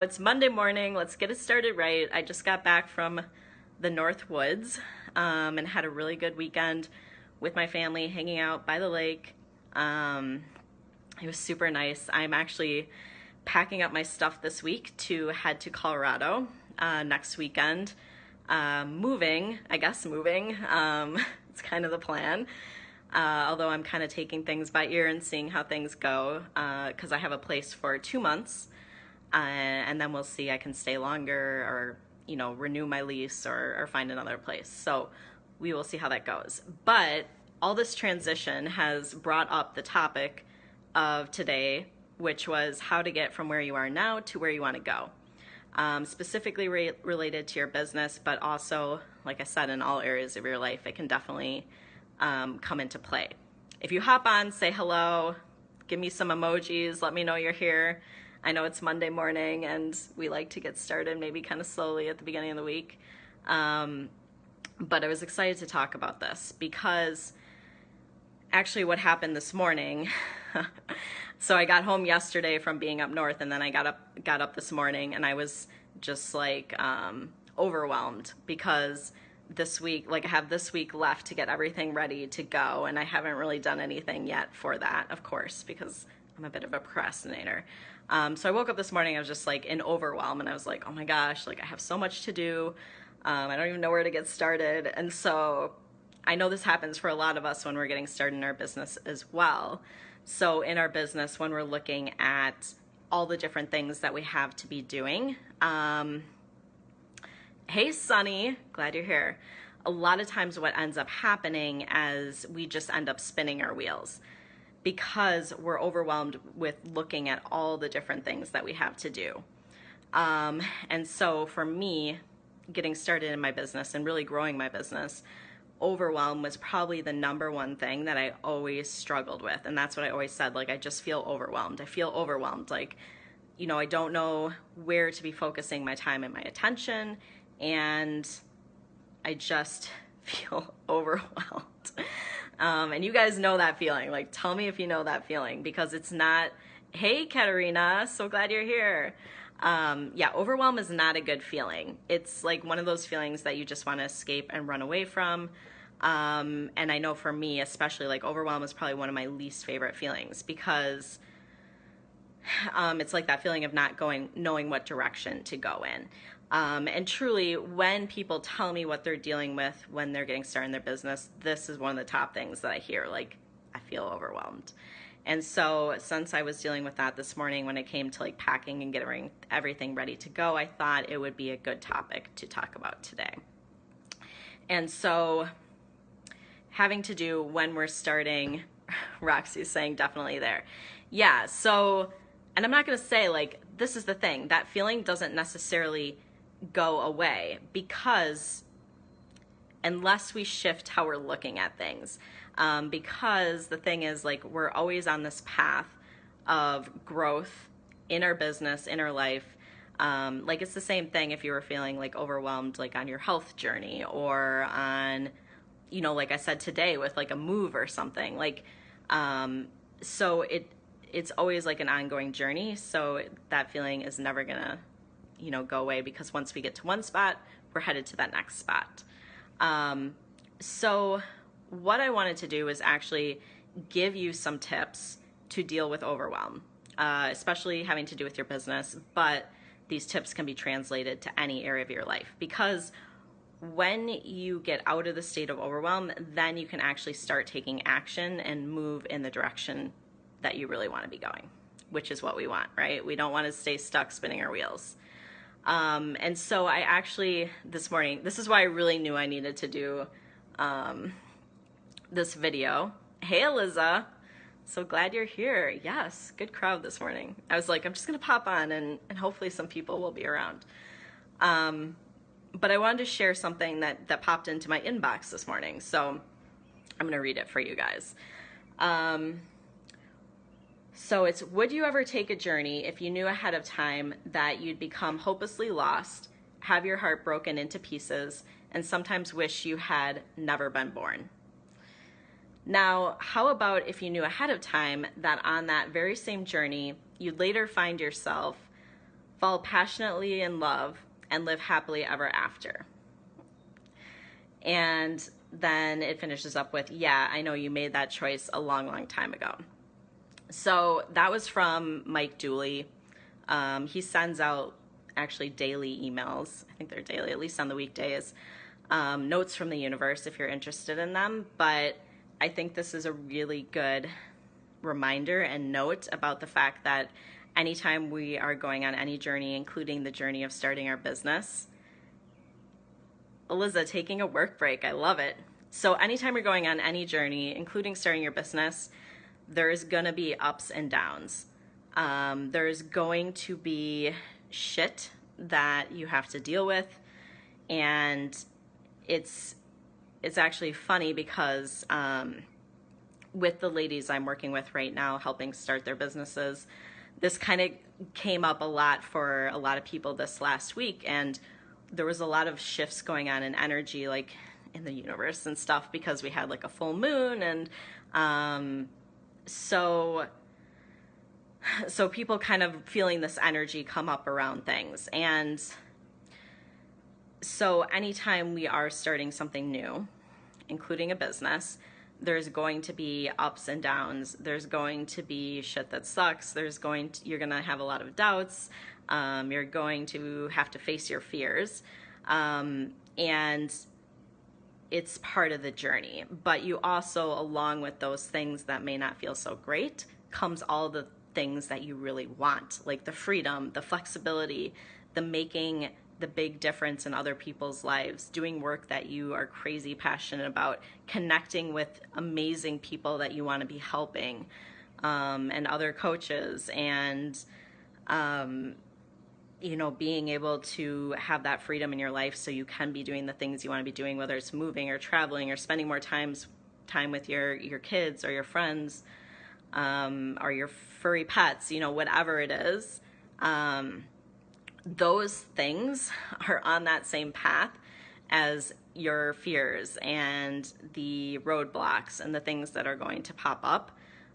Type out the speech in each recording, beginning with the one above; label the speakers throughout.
Speaker 1: It's Monday morning. Let's get it started right. I just got back from the North Woods and had a really good weekend with my family, hanging out by the lake. It was super nice. I'm actually packing up my stuff this week to head to Colorado next weekend. Moving. It's kind of the plan. Although I'm kind of taking things by ear and seeing how things go because I have a place for 2 months. And then we'll see, I can stay longer or, renew my lease or find another place. So we will see how that goes. But all this transition has brought up the topic of today, which was how to get from where you are now to where you want to go. Specifically related to your business, but also, like I said, in all areas of your life, it can definitely come into play. If you hop on, say hello, give me some emojis, let me know you're here. I know it's Monday morning and we like to get started maybe kind of slowly at the beginning of the week. But I was excited to talk about this because actually what happened this morning, so I got home yesterday from being up north and then I got up this morning and I was just like overwhelmed because this week, I have this week left to get everything ready to go and I haven't really done anything yet for that, of course, because I'm a bit of a procrastinator. So I woke up this morning, I was just like in overwhelm and I was like, oh my gosh, I have so much to do. I don't even know where to get started. And so I know this happens for a lot of us when we're getting started in our business as well. So in our business, when we're looking at all the different things that we have to be doing, hey Sunny, glad you're here. A lot of times what ends up happening is we just end up spinning our wheels, because we're overwhelmed with looking at all the different things that we have to do. And so for me, getting started in my business and really growing my business, overwhelm was probably the number one thing that I always struggled with. And that's what I always said, I just feel overwhelmed. I feel overwhelmed. I don't know where to be focusing my time and my attention. And I just feel overwhelmed. And you guys know that feeling. Tell me if you know that feeling, because it's not, hey, Katerina, so glad you're here. Yeah, overwhelm is not a good feeling. It's one of those feelings that you just want to escape and run away from. And I know for me, especially, overwhelm is probably one of my least favorite feelings because it's like that feeling of not knowing what direction to go in. And truly, when people tell me what they're dealing with when they're getting started in their business, this is one of the top things that I hear, I feel overwhelmed. And so since I was dealing with that this morning when it came to packing and getting everything ready to go, I thought it would be a good topic to talk about today. And so having to do when we're starting, Roxy's saying definitely there. Yeah, so, and I'm not going to say this is the thing, that feeling doesn't necessarily go away, because unless we shift how we're looking at things, because the thing is we're always on this path of growth in our business, in our life. It's the same thing if you were feeling overwhelmed on your health journey, or on like I said today with a move or something, so it's always an ongoing journey. So that feeling is never gonna go away, because once we get to one spot, we're headed to that next spot. So what I wanted to do is actually give you some tips to deal with overwhelm, especially having to do with your business, but these tips can be translated to any area of your life, because when you get out of the state of overwhelm, then you can actually start taking action and move in the direction that you really want to be going, which is what we want, right? We don't want to stay stuck spinning our wheels. And so I actually, this morning, this is why I really knew I needed to do this video. Hey, Eliza, so glad you're here. Yes, good crowd this morning. I was I'm just going to pop on and hopefully some people will be around. But I wanted to share something that popped into my inbox this morning. So I'm going to read it for you guys. So it's, would you ever take a journey if you knew ahead of time that you'd become hopelessly lost, have your heart broken into pieces, and sometimes wish you had never been born? Now, how about if you knew ahead of time that on that very same journey, you'd later find yourself fall passionately in love, and live happily ever after. And then it finishes up with, yeah, I know you made that choice a long, long time ago. So that was from Mike Dooley. He sends out actually daily emails. I think they're daily, at least on the weekdays. Notes from the universe if you're interested in them. But I think this is a really good reminder and note about the fact that anytime we are going on any journey, including the journey of starting our business, Eliza, taking a work break, I love it. So anytime you're going on any journey, including starting your business, there's gonna be ups and downs. There's going to be shit that you have to deal with, and it's actually funny because with the ladies I'm working with right now, helping start their businesses, this kind of came up a lot for a lot of people this last week, and there was a lot of shifts going on in energy, like in the universe and stuff, because we had like a full moon, and so people kind of feeling this energy come up around things. And so anytime we are starting something new, including a business, there's going to be ups and downs. There's going to be shit that sucks. You're going to have a lot of doubts. You're going to have to face your fears. And it's part of the journey. But you also, along with those things that may not feel so great, comes all the things that you really want, like the freedom, the flexibility, the making the big difference in other people's lives, doing work that you are crazy passionate about, connecting with amazing people that you want to be helping, and other coaches, and being able to have that freedom in your life so you can be doing the things you want to be doing, whether it's moving or traveling or spending more time with your kids or your friends, or your furry pets, whatever it is. Those things are on that same path as your fears and the roadblocks and the things that are going to pop up,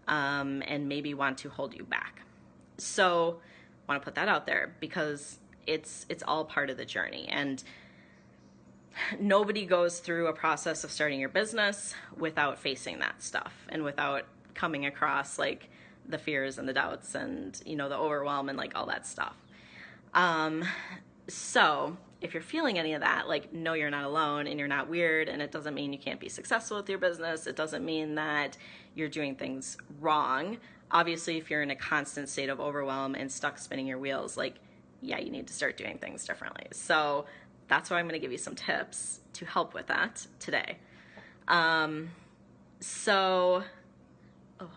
Speaker 1: and maybe want to hold you back. So I want to put that out there because it's all part of the journey, and nobody goes through a process of starting your business without facing that stuff and without coming across like the fears and the doubts and the overwhelm and like all that stuff. So if you're feeling any of that, like, no, you're not alone and you're not weird, and it doesn't mean you can't be successful with your business. It doesn't mean that you're doing things wrong. Obviously, if you're in a constant state of overwhelm and stuck spinning your wheels, like, yeah, you need to start doing things differently. So that's why I'm going to give you some tips to help with that today. Oh,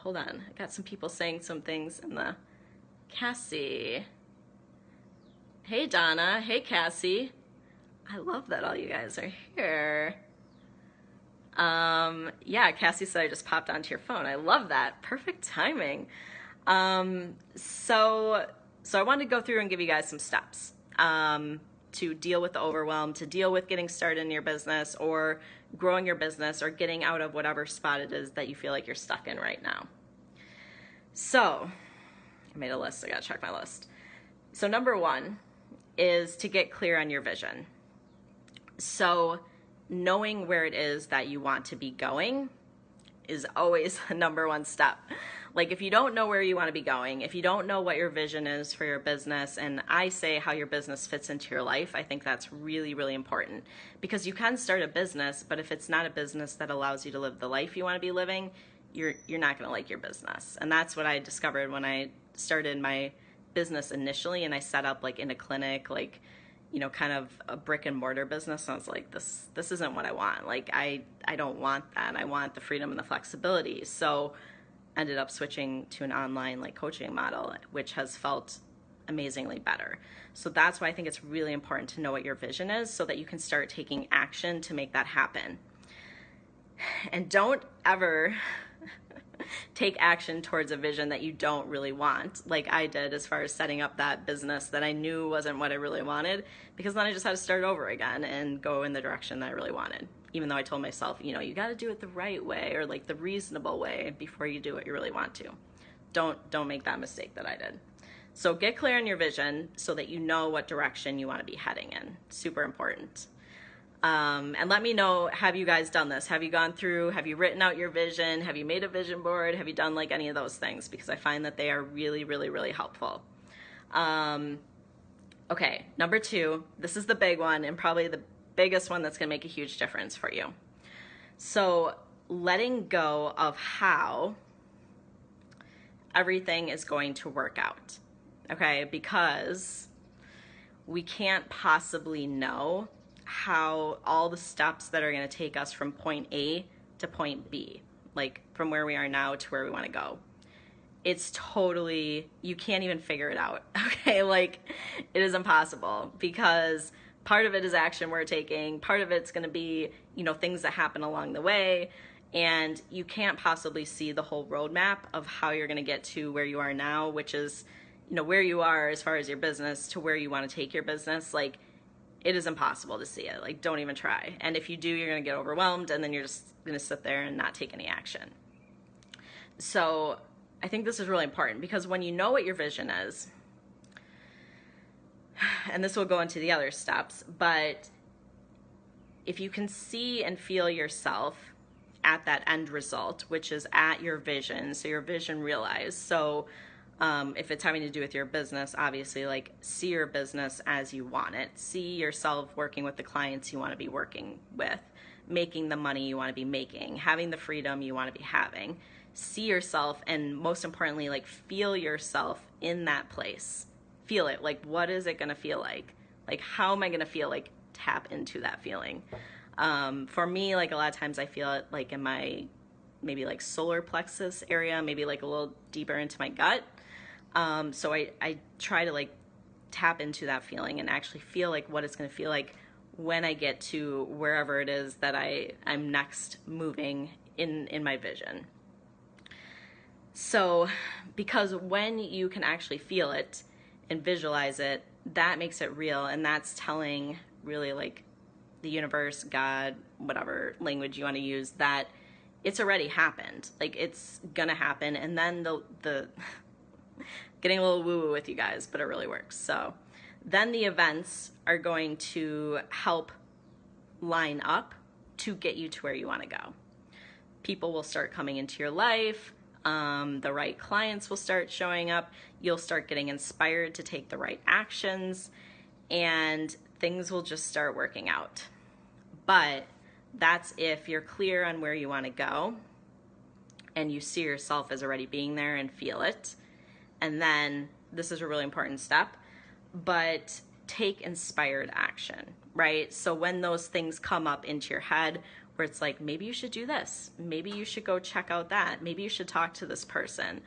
Speaker 1: hold on. I got some people saying some things in the Cassie. Hey, Donna. Hey, Cassie. I love that all you guys are here. Yeah, Cassie said I just popped onto your phone. I love that. Perfect timing. So I wanted to go through and give you guys some steps to deal with the overwhelm, to deal with getting started in your business or growing your business or getting out of whatever spot it is that you feel like you're stuck in right now. So I made a list. I got to check my list. So number one is to get clear on your vision. So knowing where it is that you want to be going is always the number one step. Like, if you don't know where you want to be going, if you don't know what your vision is for your business, and I say how your business fits into your life, I think that's really, really important, because you can start a business, but if it's not a business that allows you to live the life you want to be living, you're not going to like your business. And that's what I discovered when I started my business initially, and I set up like in a clinic, like, kind of a brick and mortar business. And I was like, this isn't what I want. Like, I don't want that. I want the freedom and the flexibility. So ended up switching to an online like coaching model, which has felt amazingly better. So that's why I think it's really important to know what your vision is so that you can start taking action to make that happen. And don't ever take action towards a vision that you don't really want, like I did as far as setting up that business that I knew wasn't what I really wanted, because then I just had to start over again and go in the direction that I really wanted, even though I told myself, you got to do it the right way or like the reasonable way before you do what you really want to. Don't make that mistake that I did. So get clear on your vision so that you know what direction you want to be heading in. Super important. And let me know, have you guys done this? Have you gone through, have you written out your vision? Have you made a vision board? Have you done like any of those things? Because I find that they are really, really, really helpful. Okay, number 2, this is the big one and probably the biggest one that's going to make a huge difference for you. So letting go of how everything is going to work out, okay? Because we can't possibly know how all the steps that are going to take us from point A to point B, like from where we are now to where we want to go. It's totally, you can't even figure it out, okay? Like, it is impossible because part of it is action we're taking, part of it's going to be, you know, things that happen along the way, and you can't possibly see the whole roadmap of how you're going to get to where you are now, which is, you know, where you are as far as your business to where you want to take your business. Like, it is impossible to see it. Like, don't even try. And if you do, you're going to get overwhelmed, and then you're just going to sit there and not take any action. So I think this is really important because when you know what your vision is, and this will go into the other steps, but if you can see and feel yourself at that end result, which is at your vision, so your vision realized. So if it's having to do with your business, obviously, like, see your business as you want it. See yourself working with the clients you want to be working with, making the money you want to be making, having the freedom you want to be having. See yourself, and most importantly, like, feel yourself in that place. Feel it. Like, what is it going to feel like? Like, how am I going to feel? Like, tap into that feeling. For me, like, a lot of times I feel it like in my maybe like solar plexus area, maybe like a little deeper into my gut. So I try to like tap into that feeling and actually feel like what it's going to feel like when I get to wherever it is that I'm next moving in my vision. So, because when you can actually feel it and visualize it, that makes it real, and that's telling really like the universe, God, whatever language you want to use, that it's already happened. Like, it's gonna happen. And then the getting a little woo-woo with you guys, but it really works. So then the events are going to help line up to get you to where you want to go. People will start coming into your life. The right clients will start showing up. You'll start getting inspired to take the right actions, and things will just start working out. But that's if you're clear on where you want to go and you see yourself as already being there and feel it. And then this is a really important step, but take inspired action, right? So when those things come up into your head where it's like, maybe you should do this, maybe you should go check out that, maybe you should talk to this person,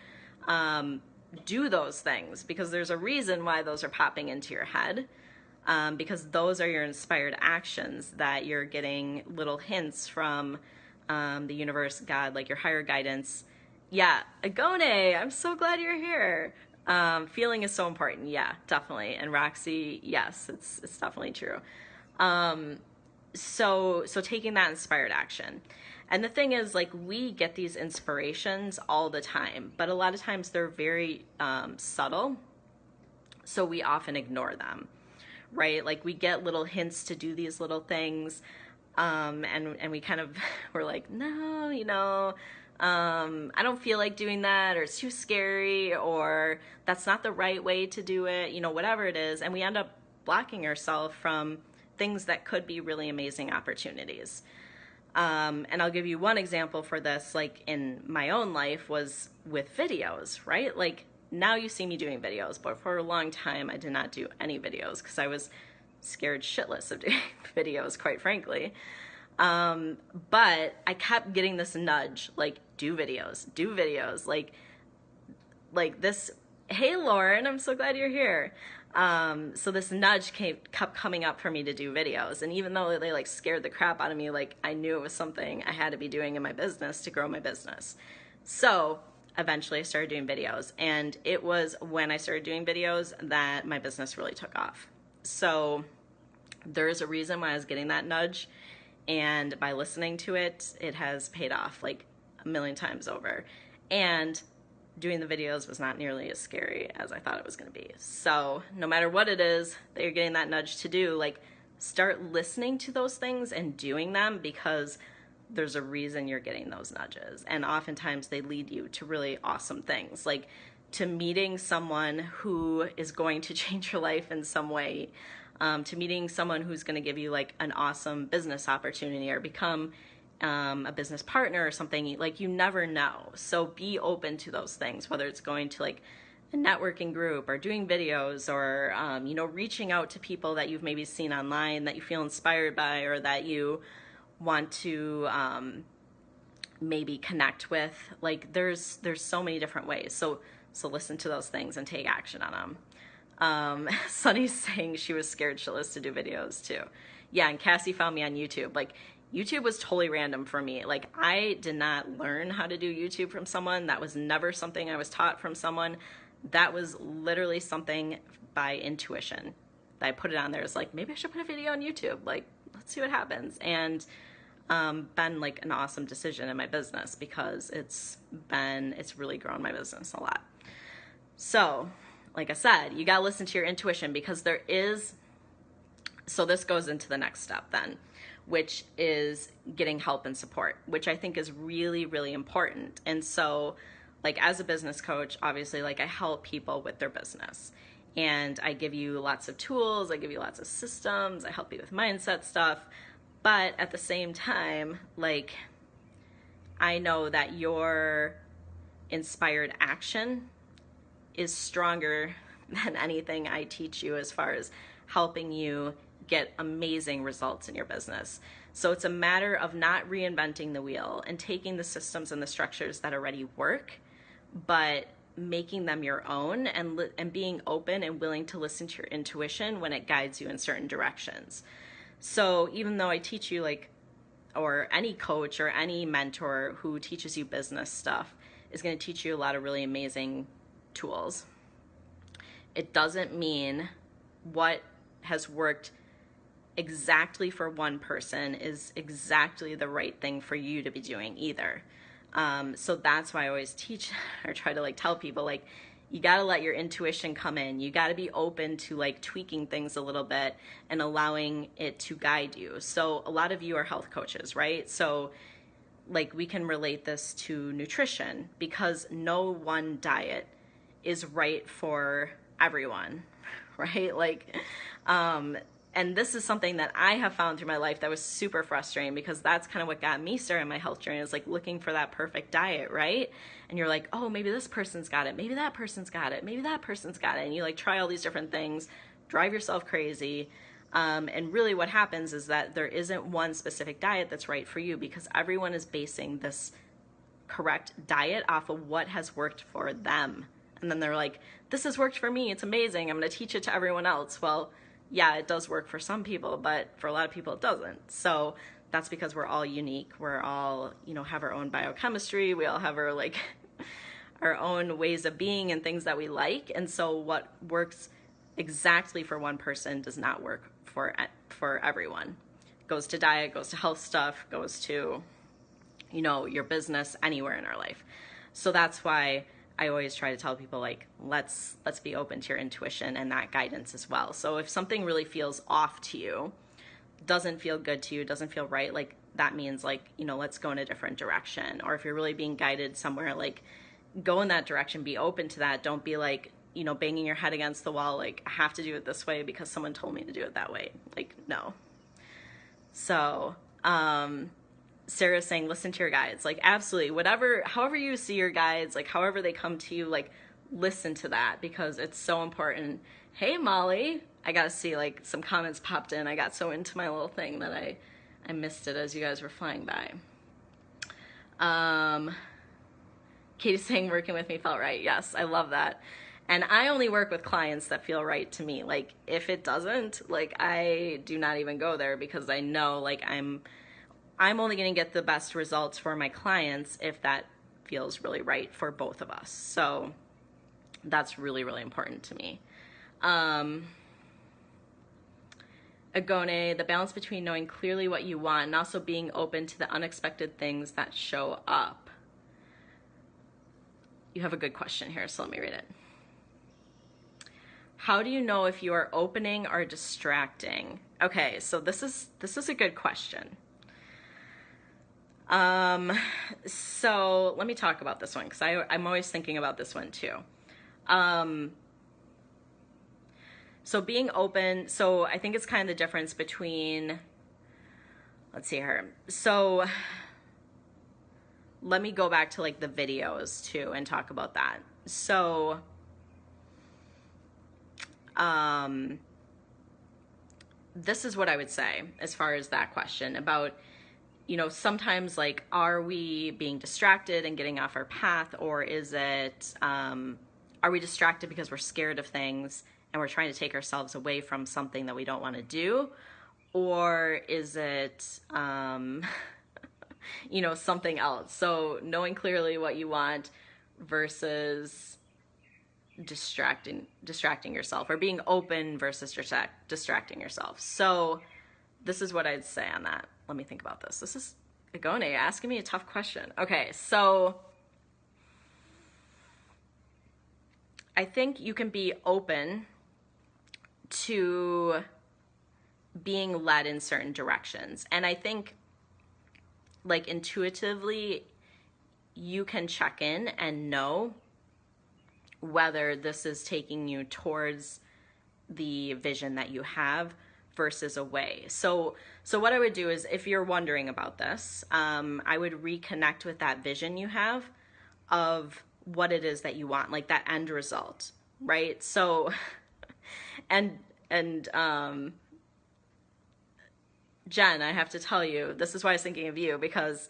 Speaker 1: do those things, because there's a reason why those are popping into your head, because those are your inspired actions that you're getting little hints from the universe, God, like your higher guidance. Yeah, Agone, I'm so glad you're here. Feeling is so important. Yeah, definitely. And Roxy, yes, it's definitely true. So taking that inspired action. And the thing is, like, we get these inspirations all the time, but a lot of times they're very subtle, so we often ignore them, right? Like, we get little hints to do these little things, and we kind of, we're like, no, you know, I don't feel like doing that, or it's too scary, or that's not the right way to do it, you know, whatever it is, and we end up blocking ourselves from things that could be really amazing opportunities. And I'll give you one example for this, like in my own life, was with videos, right? Like, now you see me doing videos, but for a long time I did not do any videos because I was scared shitless of doing videos, quite frankly. But I kept getting this nudge, like, do videos, like this. Hey, Lauren, I'm so glad you're here. So this nudge kept coming up for me to do videos. And even though they like scared the crap out of me, like, I knew it was something I had to be doing in my business to grow my business. So eventually I started doing videos, and it was when I started doing videos that my business really took off. So there's a reason why I was getting that nudge, and by listening to it, it has paid off like a million times over. And doing the videos was not nearly as scary as I thought it was going to be. So no matter what it is that you're getting that nudge to do, like, start listening to those things and doing them, because there's a reason you're getting those nudges. And oftentimes they lead you to really awesome things, like to meeting someone who is going to change your life in some way, to meeting someone who's going to give you like an awesome business opportunity or become a business partner or something. Like, you never know. So be open to those things, whether it's going to like a networking group or doing videos or, you know, reaching out to people that you've maybe seen online that you feel inspired by, or that you want to maybe connect with. Like, there's so many different ways. So listen to those things and take action on them. Sunny's saying she was scared shitless to do videos too. Yeah, and Cassie found me on YouTube. Like, YouTube was totally random for me. Like, I did not learn how to do YouTube from someone. That was never something I was taught from someone. That was literally something by intuition. I put it on there. It's like, maybe I should put a video on YouTube. Like, let's see what happens. And been like an awesome decision in my business, because it's really grown my business a lot. So, like I said, you got to listen to your intuition, because so this goes into the next step then, which is getting help and support, which I think is really, really important. And so, like, as a business coach, obviously, like, I help people with their business, and I give you lots of tools, I give you lots of systems, I help you with mindset stuff. But at the same time, like, I know that your inspired action is stronger than anything I teach you, as far as helping you get amazing results in your business. So it's a matter of not reinventing the wheel and taking the systems and the structures that already work, but making them your own, and being open and willing to listen to your intuition when it guides you in certain directions. So even though I teach you, like, or any coach or any mentor who teaches you business stuff is going to teach you a lot of really amazing tools, it doesn't mean what has worked exactly for one person is exactly the right thing for you to be doing either. So that's why I always teach or try to like tell people, like, you got to let your intuition come in. You got to be open to like tweaking things a little bit and allowing it to guide you. So a lot of you are health coaches, right? So like, we can relate this to nutrition, because no one diet is right for everyone, right? Like, and this is something that I have found through my life that was super frustrating, because that's kind of what got me started in my health journey, is like looking for that perfect diet, right? And you're like, oh, maybe this person's got it, maybe that person's got it, maybe that person's got it. And you like try all these different things, drive yourself crazy. And really what happens is that there isn't one specific diet that's right for you, because everyone is basing this correct diet off of what has worked for them. And then they're like, this has worked for me, it's amazing, I'm going to teach it to everyone else. Well, yeah, it does work for some people, but for a lot of people it doesn't. So that's because we're all unique. We're all, you know, have our own biochemistry. We all have our like our own ways of being and things that we like. And so what works exactly for one person does not work for everyone. Goes to diet, goes to health stuff, goes to, you know, your business, anywhere in our life. So that's why I always try to tell people, like, let's be open to your intuition and that guidance as well. So if something really feels off to you, doesn't feel good to you, doesn't feel right, like, that means, like, you know, let's go in a different direction. Or if you're really being guided somewhere, like, go in that direction, be open to that. Don't be like, you know, banging your head against the wall, like, I have to do it this way because someone told me to do it that way. Like, no. So, Sarah's saying, listen to your guides. Like, absolutely, however you see your guides, like, however they come to you, like, listen to that, because it's so important. Hey, Molly, I gotta see, like, some comments popped in. I got so into my little thing that I missed it as you guys were flying by. Katie's saying, working with me felt right. Yes, I love that. And I only work with clients that feel right to me. Like, if it doesn't, like, I do not even go there, because I know, like, I'm only going to get the best results for my clients if that feels really right for both of us. So that's really, really important to me. Agone, the balance between knowing clearly what you want and also being open to the unexpected things that show up. you have a good question here, so let me read it. How do you know if you are opening or distracting? Okay, so this is a good question. So let me talk about this one, because I'm always thinking about this one too. So being open, so I think it's kind of the difference between, let's see here. So let me go back to like the videos too and talk about that. So this is what I would say as far as that question about, you know, sometimes like, are we being distracted and getting off our path, or is it, are we distracted because we're scared of things and we're trying to take ourselves away from something that we don't want to do? Or is it, you know, something else? So knowing clearly what you want versus distracting yourself, or being open versus distracting yourself. So this is what I'd say on that. Let me think about this. This is Agone asking me a tough question. Okay, so I think you can be open to being led in certain directions. And I think like intuitively you can check in and know whether this is taking you towards the vision that you have versus away. So what I would do is, if you're wondering about this, I would reconnect with that vision you have of what it is that you want, like that end result, right? So, and Jen, I have to tell you, this is why I was thinking of you, because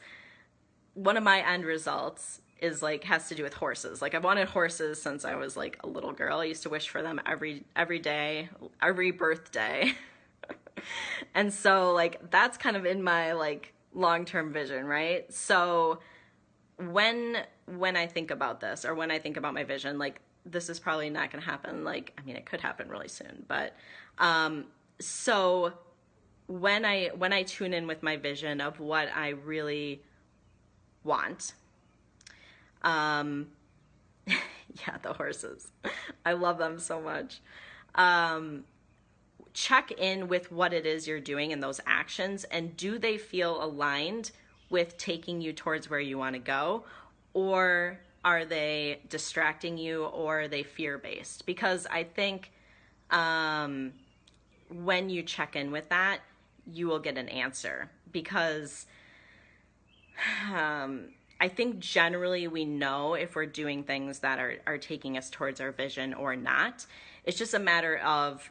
Speaker 1: one of my end results is like, has to do with horses. Like, I've wanted horses since I was like a little girl. I used to wish for them every day, every birthday. And so like, that's kind of in my like long-term vision, right? So when I think about this, or when I think about my vision, like, this is probably not going to happen. Like, I mean, it could happen really soon, but, so when I tune in with my vision of what I really want, yeah, the horses, I love them so much. Check in with what it is you're doing in those actions, and do they feel aligned with taking you towards where you want to go, or are they distracting you, or are they fear-based? Because I think when you check in with that, you will get an answer. Because I think generally we know if we're doing things that are taking us towards our vision or not. It's just a matter of,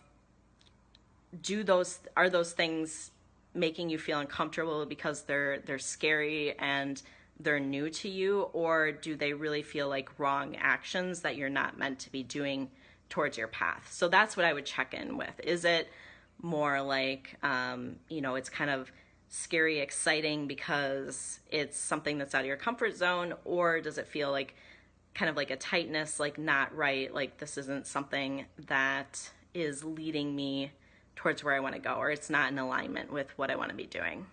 Speaker 1: are those things making you feel uncomfortable because they're scary and they're new to you, or do they really feel like wrong actions that you're not meant to be doing towards your path? So that's what I would check in with. Is it more like, you know, it's kind of scary, exciting because it's something that's out of your comfort zone, or does it feel like kind of like a tightness, like not right, like this isn't something that is leading me towards where I want to go, or it's not in alignment with what I want to be doing.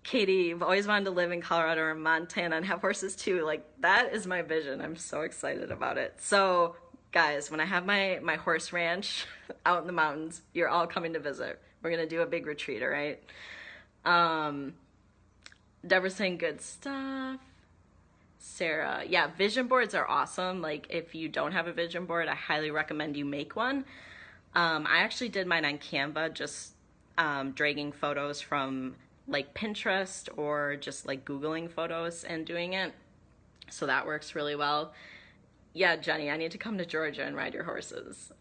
Speaker 1: Katie, I've always wanted to live in Colorado or Montana and have horses too. Like, that is my vision. I'm so excited about it. So guys, when I have my horse ranch out in the mountains, you're all coming to visit. We're going to do a big retreat, all right? Deborah's saying good stuff. Sarah, yeah, vision boards are awesome. Like, if you don't have a vision board, I highly recommend you make one. I actually did mine on Canva, just dragging photos from like Pinterest, or just like Googling photos and doing it. So that works really well. Yeah, Jenny, I need to come to Georgia and ride your horses.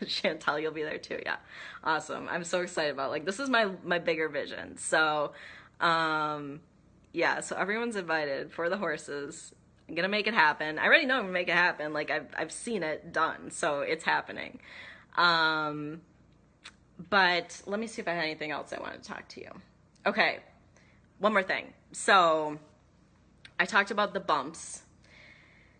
Speaker 1: Chantal, you'll be there too. Yeah, awesome. I'm so excited about, like, this is my bigger vision. So yeah, so everyone's invited for the horses. I'm gonna make it happen. I already know I'm gonna make it happen. Like, I've seen it done, so it's happening. But let me see if I had anything else I wanted to talk to you. Okay, one more thing. So I talked about the bumps.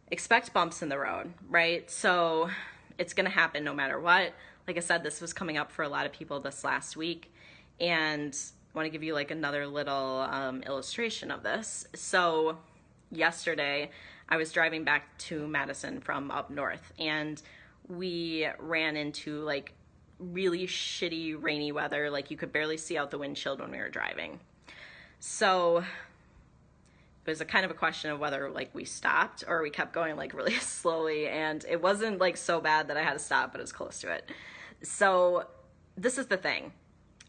Speaker 1: Expect bumps in the road, right? So it's gonna happen no matter what. Like I said, this was coming up for a lot of people this last week, and I want to give you like another little illustration of this. So yesterday I was driving back to Madison from up north, and we ran into like really shitty rainy weather. Like you could barely see out the windshield when we were driving. So it was a kind of a question of whether like we stopped or we kept going like really slowly, and it wasn't like so bad that I had to stop, but it was close to it. So this is the thing.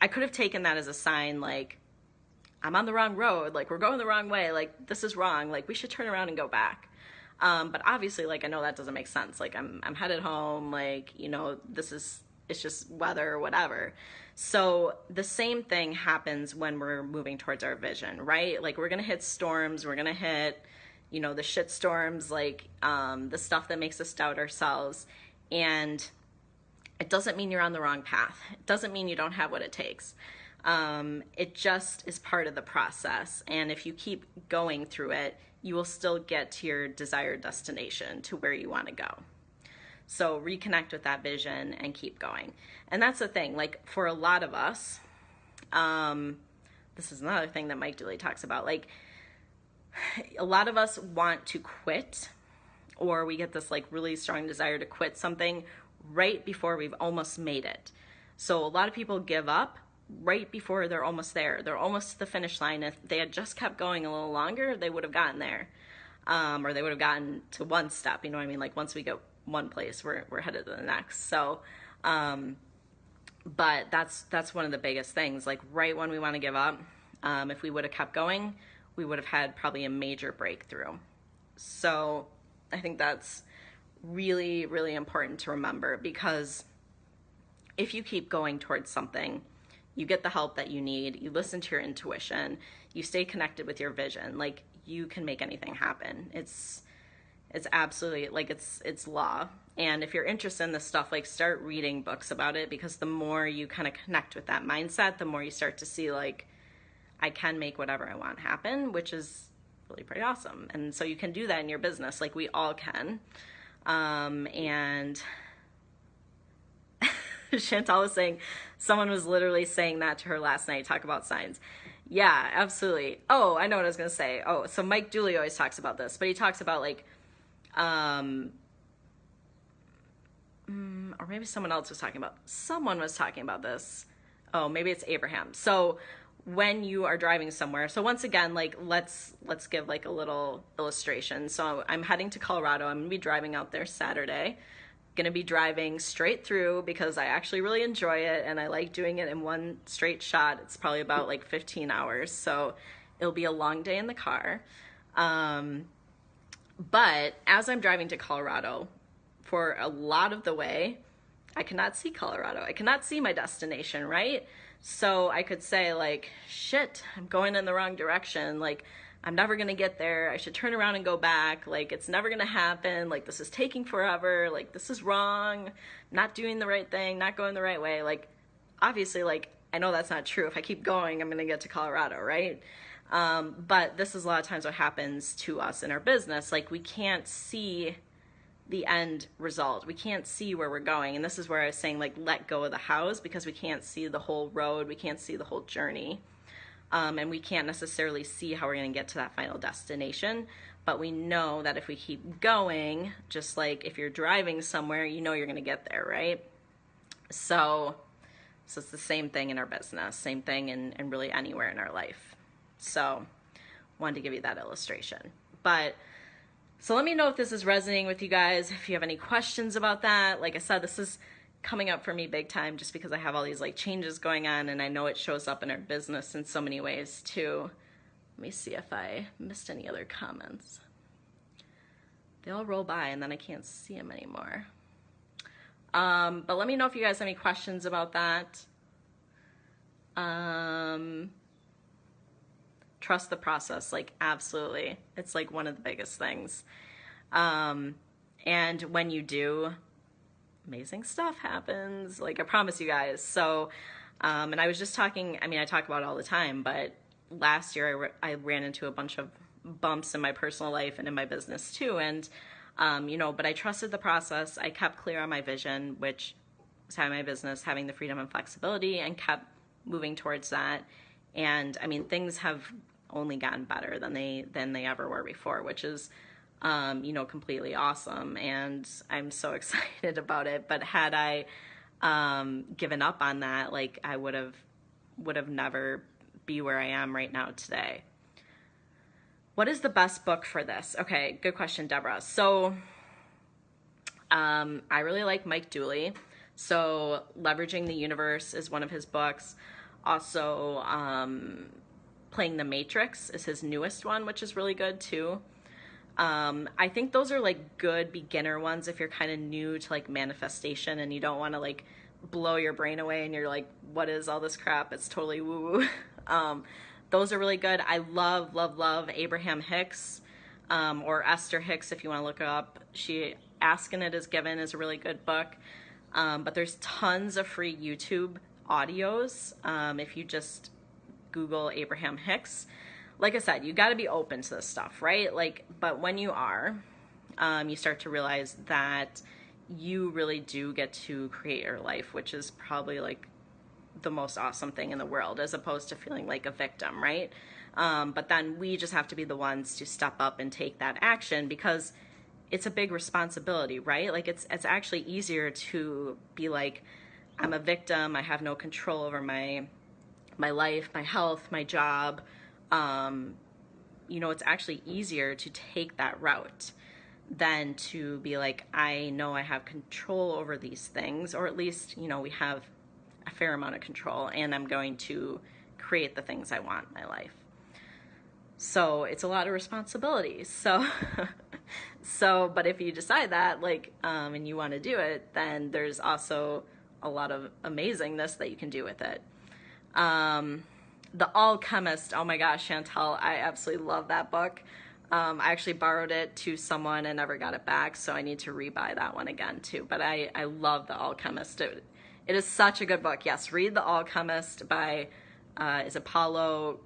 Speaker 1: I could have taken that as a sign, like, I'm on the wrong road, like we're going the wrong way, like this is wrong, like we should turn around and go back. But obviously, like, I know that doesn't make sense. Like I'm headed home, like, you know, it's just weather or whatever. So the same thing happens when we're moving towards our vision, right? Like we're gonna hit storms, we're gonna hit, you know, the shit storms, like the stuff that makes us doubt ourselves. And it doesn't mean you're on the wrong path. It doesn't mean you don't have what it takes. It just is part of the process. And if you keep going through it, you will still get to your desired destination, to where you want to go. So reconnect with that vision and keep going. And that's the thing, like for a lot of us, this is another thing that Mike Dooley talks about, like a lot of us want to quit, or we get this like really strong desire to quit something right before we've almost made it. So a lot of people give up right before they're almost there. They're almost to the finish line. If they had just kept going a little longer, they would have gotten there. Or they would have gotten to one step, you know what I mean? Like once we go one place, we're headed to the next. So, but that's one of the biggest things. Like right when we want to give up, if we would have kept going, we would have had probably a major breakthrough. So I think that's really, really important to remember, because if you keep going towards something, you get the help that you need, you listen to your intuition, you stay connected with your vision, like you can make anything happen. It's absolutely, like it's law. And if you're interested in this stuff, like start reading books about it, because the more you kind of connect with that mindset, the more you start to see like, I can make whatever I want happen, which is really pretty awesome. And so you can do that in your business, like we all can. And Chantal was saying, someone was literally saying that to her last night, talk about signs. Yeah, absolutely. Oh, I know what I was going to say. Oh, so Mike Dooley always talks about this, but he talks about like, or maybe someone was talking about this. Oh, maybe it's Abraham. So when you are driving somewhere, so once again, like let's give like a little illustration. So I'm heading to Colorado. I'm gonna be driving out there Saturday. Gonna be driving straight through because I actually really enjoy it and I like doing it in one straight shot. It's probably about like 15 hours, so it'll be a long day in the car. But as I'm driving to Colorado, for a lot of the way, I cannot see Colorado. I cannot see my destination, right? So I could say like, shit, I'm going in the wrong direction. Like, I'm never gonna get there. I should turn around and go back. Like, it's never gonna happen. Like, this is taking forever. Like, this is wrong. Not doing the right thing, not going the right way. Like, obviously, like, I know that's not true. If I keep going, I'm gonna get to Colorado, right? But this is a lot of times what happens to us in our business. Like, we can't see the end result. We can't see where we're going. And this is where I was saying, like, let go of the hows, because we can't see the whole road. We can't see the whole journey. And we can't necessarily see how we're going to get to that final destination. But we know that if we keep going, just like if you're driving somewhere, you know you're going to get there, right? So it's the same thing in our business, same thing in really anywhere in our life. So wanted to give you that illustration. But so let me know if this is resonating with you guys, if you have any questions about that. Like I said, this is coming up for me big time just because I have all these like changes going on, and I know it shows up in our business in so many ways too. Let me see if I missed any other comments. They all roll by and then I can't see them anymore. But let me know if you guys have any questions about that. Trust the process, like absolutely. It's like one of the biggest things. And when you do, amazing stuff happens. Like I promise you guys. So, and I was just talking, I mean, I talk about it all the time, but last year I ran into a bunch of bumps in my personal life and in my business too. And, you know, but I trusted the process. I kept clear on my vision, which was having my business, having the freedom and flexibility, and kept moving towards that. And I mean, things have only gotten better than they ever were before, which is completely awesome. And I'm so excited about it. But had I given up on that, like I would have never be where I am right now today. What is the best book for this? Okay, good question, Deborah. So I really like Mike Dooley. So Leveraging the Universe is one of his books. Also, Playing the Matrix is his newest one, which is really good too. I think those are like good beginner ones if you're kind of new to like manifestation and you don't want to like blow your brain away and you're like, what is all this crap? It's totally woo-woo. Those are really good. I love Abraham Hicks, or Esther Hicks if you want to look her up. Asking It Is Given is a really good book. But there's tons of free YouTube audios if you just Google Abraham Hicks. Like I said, you got to be open to this stuff, right? Like, but when you are, you start to realize that you really do get to create your life, which is probably like the most awesome thing in the world, as opposed to feeling like a victim, right? But then we just have to be the ones to step up and take that action, because it's a big responsibility, right? Like it's actually easier to be like, I'm a victim, I have no control over my life, my health, my job. It's actually easier to take that route than to be like, I know I have control over these things, or at least, we have a fair amount of control, and I'm going to create the things I want in my life. So it's a lot of responsibilities. But if you decide that, like, and you want to do it, then there's also a lot of amazingness that you can do with it. The Alchemist, oh my gosh, Chantel, I absolutely love that book. I actually borrowed it to someone and never got it back, so I need to rebuy that one again too. But I love The Alchemist. It is such a good book. Yes, read The Alchemist by, is it Paulo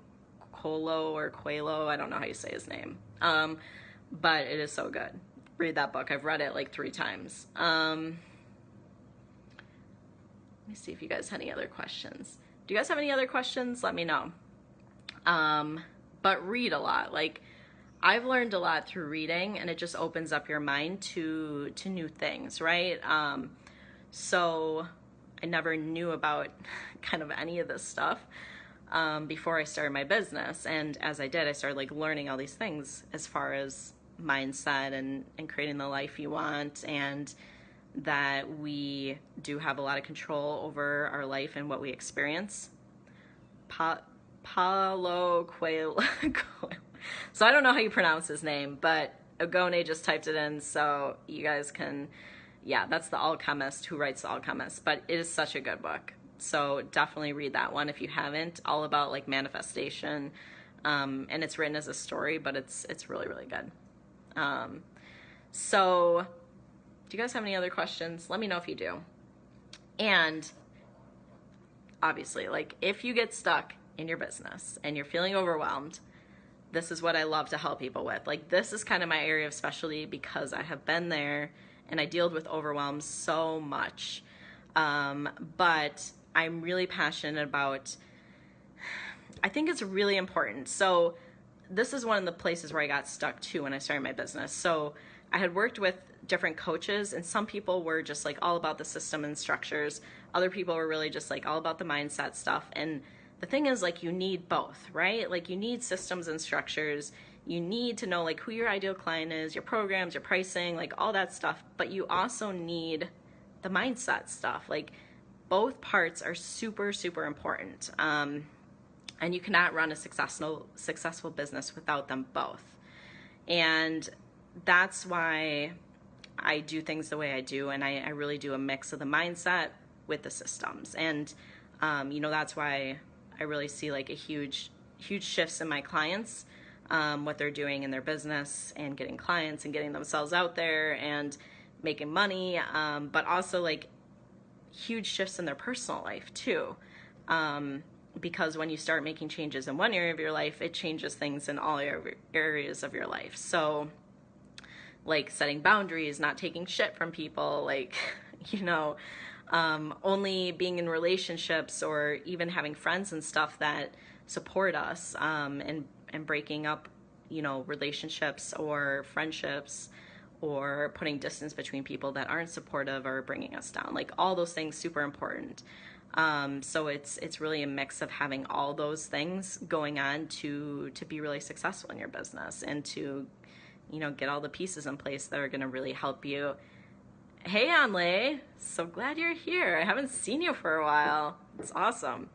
Speaker 1: Coelho? I don't know how you say his name. But it is so good. Read that book. I've read it like 3 times. Let me see if you guys have any other questions. Do you guys have any other questions? Let me know. But read a lot. Like, I've learned a lot through reading, and it just opens up your mind to new things, right? So I never knew about kind of any of this stuff before I started my business. And as I did, I started like learning all these things as far as mindset and creating the life you want, and that we do have a lot of control over our life and what we experience. Paulo Coelho. So I don't know how you pronounce his name, but Agone just typed it in, so you guys can, that's The Alchemist, who writes The Alchemist. But it is such a good book, so definitely read that one if you haven't. All about like manifestation, and it's written as a story, but it's really, really good. So do you guys have any other questions? Let me know if you do. And obviously, like, if you get stuck in your business and you're feeling overwhelmed, this is what I love to help people with. Like, this is kind of my area of specialty, because I have been there and I dealt with overwhelm so much. But I'm really passionate about, I think it's really important. So this is one of the places where I got stuck too when I started my business. So I had worked with different coaches, and some people were just like all about the system and structures. Other people were really just like all about the mindset stuff. And the thing is, like, you need both, right? Like, you need systems and structures. You need to know like who your ideal client is, your programs, your pricing, like all that stuff. But you also need the mindset stuff. Like, both parts are super, super important. And you cannot run a successful business without them both. And that's why I do things the way I do, and I really do a mix of the mindset with the systems. And that's why I really see like a huge shifts in my clients, what they're doing in their business and getting clients and getting themselves out there and making money, but also like huge shifts in their personal life too. Because when you start making changes in one area of your life, it changes things in all areas of your life. So like setting boundaries, not taking shit from people, like, only being in relationships, or even having friends and stuff that support us, and and breaking up, you know, relationships or friendships, or putting distance between people that aren't supportive or bringing us down. Like all those things, super important. So it's really a mix of having all those things going on to be really successful in your business, and to, you know, get all the pieces in place that are going to really help you. Hey, Anlay, so glad you're here. I haven't seen you for a while. It's awesome.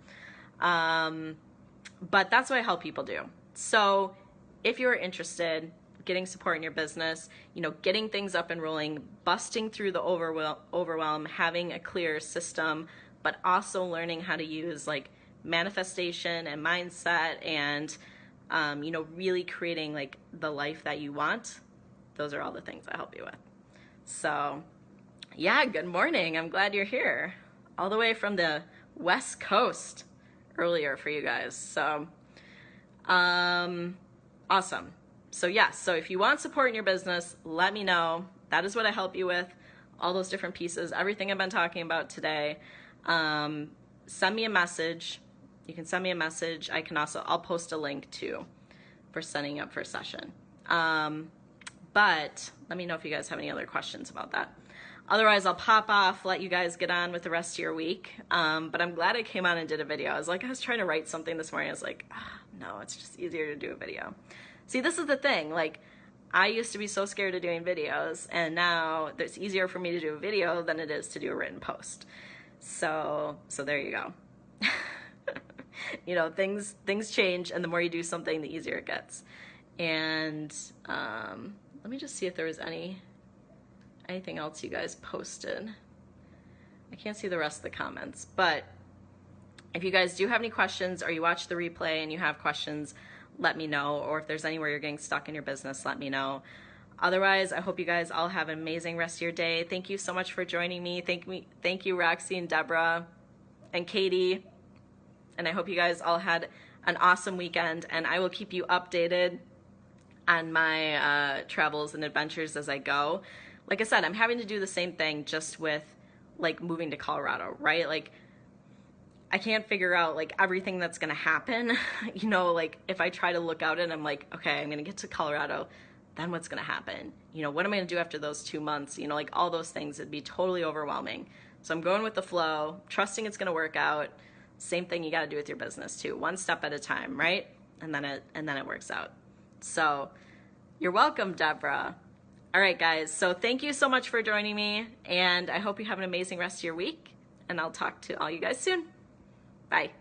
Speaker 1: But that's what I help people do. So if you're interested, getting support in your business, you know, getting things up and rolling, busting through the overwhelm, having a clear system, but also learning how to use like manifestation and mindset, and, you know, really creating like the life that you want. Those are all the things I help you with. So yeah, good morning. I'm glad you're here. All the way from the West Coast earlier for you guys. So, awesome. So yes, so if you want support in your business, let me know. That is what I help you with. All those different pieces, everything I've been talking about today. Send me a message. You can send me a message. I'll post a link too for signing up for a session. But let me know if you guys have any other questions about that. Otherwise, I'll pop off, let you guys get on with the rest of your week. But I'm glad I came on and did a video. I was trying to write something this morning. I was like, no, it's just easier to do a video. See, this is the thing. Like, I used to be so scared of doing videos, and now it's easier for me to do a video than it is to do a written post. So there you go. You know, things change, and the more you do something, the easier it gets. And let me just see if there was anything else you guys posted. I can't see the rest of the comments, but if you guys do have any questions, or you watch the replay and you have questions, let me know. Or if there's anywhere you're getting stuck in your business, let me know. Otherwise, I hope you guys all have an amazing rest of your day. Thank you so much for joining me. Thank you, Roxy and Deborah and Katie. And I hope you guys all had an awesome weekend, and I will keep you updated on my travels and adventures as I go. Like I said, I'm having to do the same thing, just with like moving to Colorado, right? Like, I can't figure out like everything that's gonna happen. You know, like if I try to look out and I'm like, okay, I'm gonna get to Colorado, then what's gonna happen? You know, what am I gonna do after those 2 months? You know, like all those things, it'd be totally overwhelming. So I'm going with the flow, trusting it's gonna work out. Same thing you gotta do with your business too, one step at a time, right? And then it works out. So you're welcome, Deborah. All right, guys, so thank you so much for joining me, and I hope you have an amazing rest of your week, and I'll talk to all you guys soon. Bye.